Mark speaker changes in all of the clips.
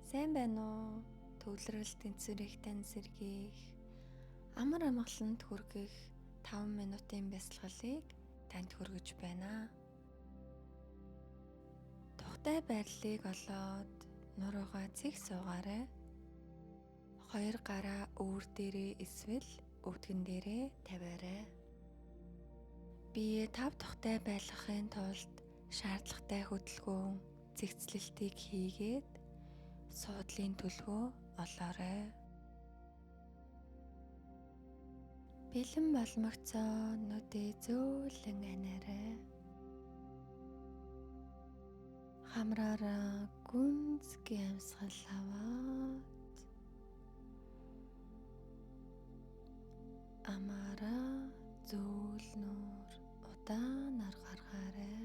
Speaker 1: Сайн байна уу? Төвлөрөл тэнцвэрийг тань сэргийх, амар амгаланд хүргэх 5 минутын бясалгалыг танд хүргэж байна. Тухтай байрлалыг олоод нуруугаа цэг суугаарай. Хоёр гараа үүр дээрээ эсвэл өвдгөн дээрээ тавиарай. Биеэ тав тухтай байлгахын тулд шаардлагатай хөдөлгөөн, цэгцлэлтийг хийгээд суудлын төлгөө олоорой. Бэлэн боломогцоо нүдээ зөөлөн анаарай. Хамраараа гүнзгий амьсгал аваад амаараа зөөлнөр удаанаар гаргаарай.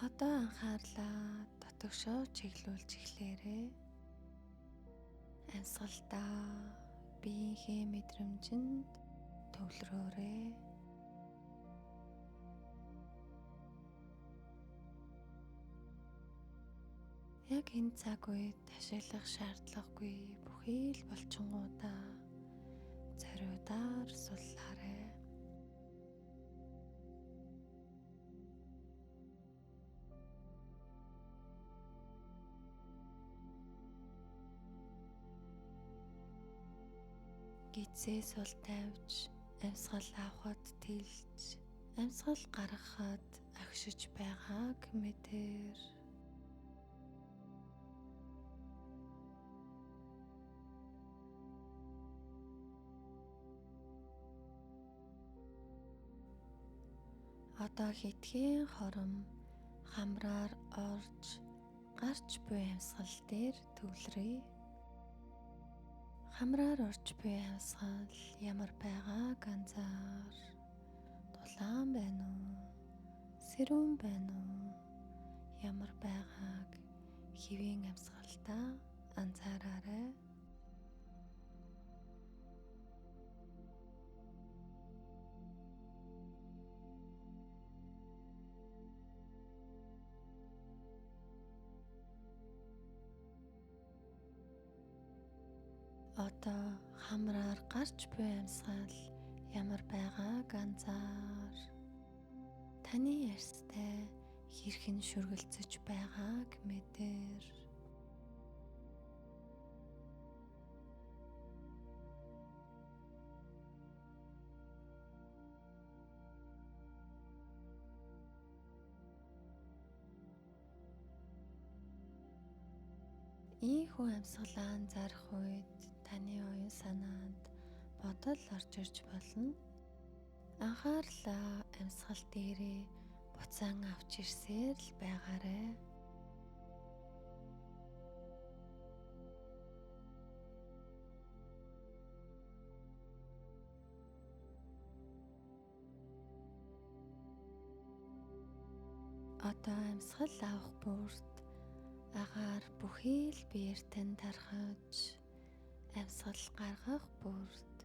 Speaker 1: Одоо анхаарлаа дотогшоо чиглүүлж эхлээрэй. Амьсгалдаа биеийнхээ мэдрэмжинд төвлөрөөрэй. Яг энэ цаг үед ашиглах шаардлагагүй бүхий л булчингуудаа зориудаар суллаарай. Гидсээ сул тавьж, амьсгал авахад тэлж, амьсгал гаргахад агшиж байгааг мэдэр. Одоо хитгэн хором хамраар орж, гарч буй амьсгал дээр төвлөрье. Хамраар орж буй амьсгал ямар байгааг анзаар. Дулаан байна уу? Сэрүүн байна уу? Ямар байгааг хэвийн амьсгалдаа анзаараарай. Одоо хамраар гарч буй амьсгал ямар байгааг анзаар. Таны ярьстай хэрхэн шүргэлцэж байгааг мэдэр. Ийхүү амьсгалаа анзаарах үед таны оюун санаанд бодол орж ирж болно. Анхаарлаа амьсгал дээрээ буцаан авч ирсээр л байгаарай. Одоо амьсгал авах бүрт агаар бүхий л биеэр тань тархаж, амьсгал гаргах бүрт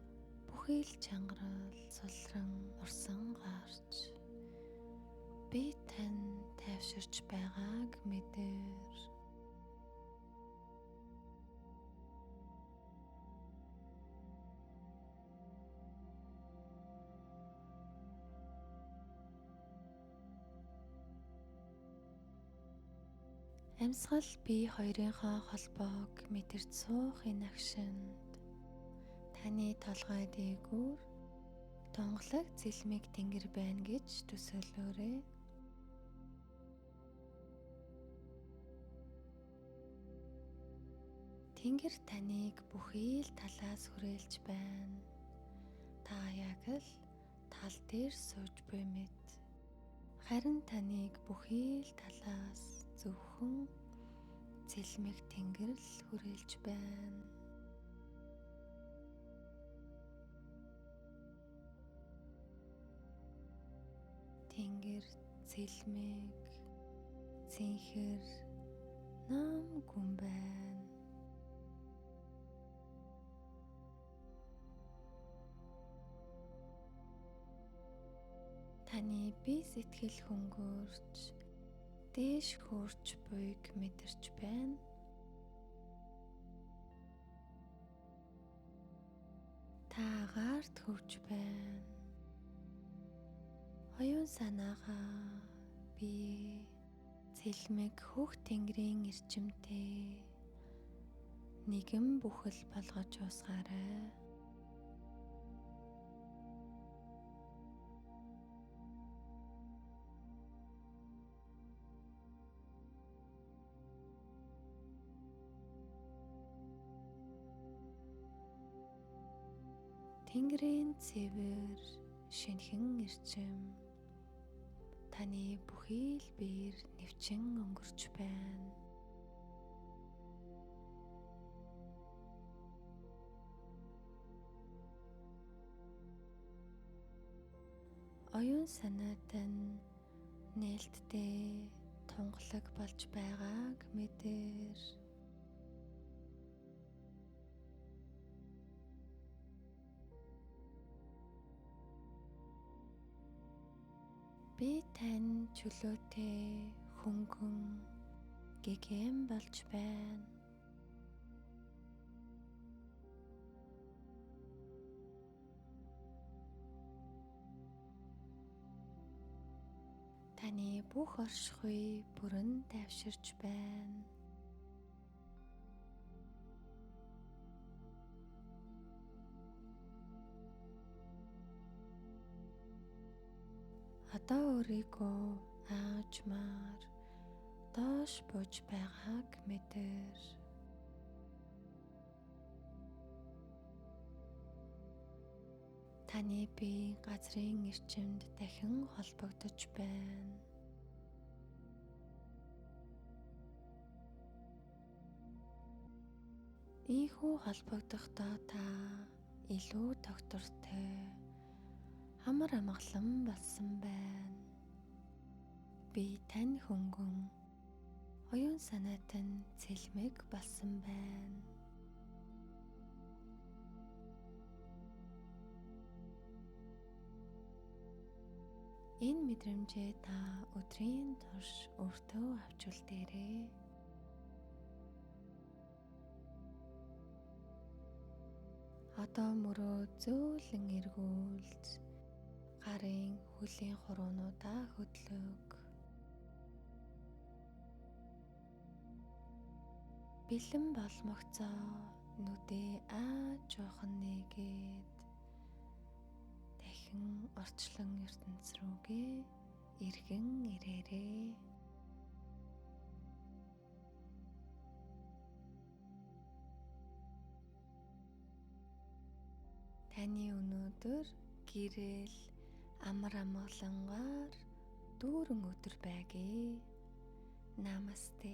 Speaker 1: бүхий л чангарал сулран урсан гарч бие тань тайвширч байгааг мэдэр. Амьсгал бие хоёрынхоо холбоог мэдэрч суух энэ агшинд таны толгой дээгүүр донголог цэлмэг тэнгэр байна гэж төсөөлөөрэй. Тэнгэр таныг бүхий л талаас хүрээлж байна. Та яг л тал дээр сууж буй мэт. Харин таныг бүхий л талаас зөвхөн цэлмэг тэнгэр л хүрээлж байна. Тэнгэр, цэлмэг, цэнхэр, нам гүн байна. таны бие сэтгэл хөнгөрч дээш хөрч буйг мэдэрч байна. Та агаарт хөвж байна. Оюун санаагаа бие цэлмэг хөх тэнгэрийн эрчимтэй нэгэн бүхэл болгож уусгаарай. Тэнгэрийн цэвэр шинэхэн эрчим таны бүхий л биер нэвчин өнгөрч байна. Оюун санаат нь нээлттэй тунгалаг болж байгааг мэдэр. Би тань чөлөөтэй хөнгөн гэгээн болж байна. Таны бүх оршихуй бүрэн тайвширч байна. Одоо өөрийгөө аажмаар доош бууж байгааг мэдэр. Таны бие газрын эрчимд дахин холбогдож байна. Ийхүү холбогдохдоо та илүү доктортой амар амгалан болсон байна. Би тань хөнгөн оюун санаат нь цэлмэг болсон байна. Энэ мэдрэмжээ та өдрийн турш өөртөө авч үлдээрэй. Одоо мөрөө зөөлөн эргүүлж гарын хөлийн хуруунуудаа хөдлөг. Бэлэн болмогцоо нүдээ жоохон нээгээд дахин орчлон ертөнц рүүгээ эргэн ирээрэй. Таны өнөөдөр гэрэл амар амгалангаар дүүрэн өдөр байгээ. Намасте.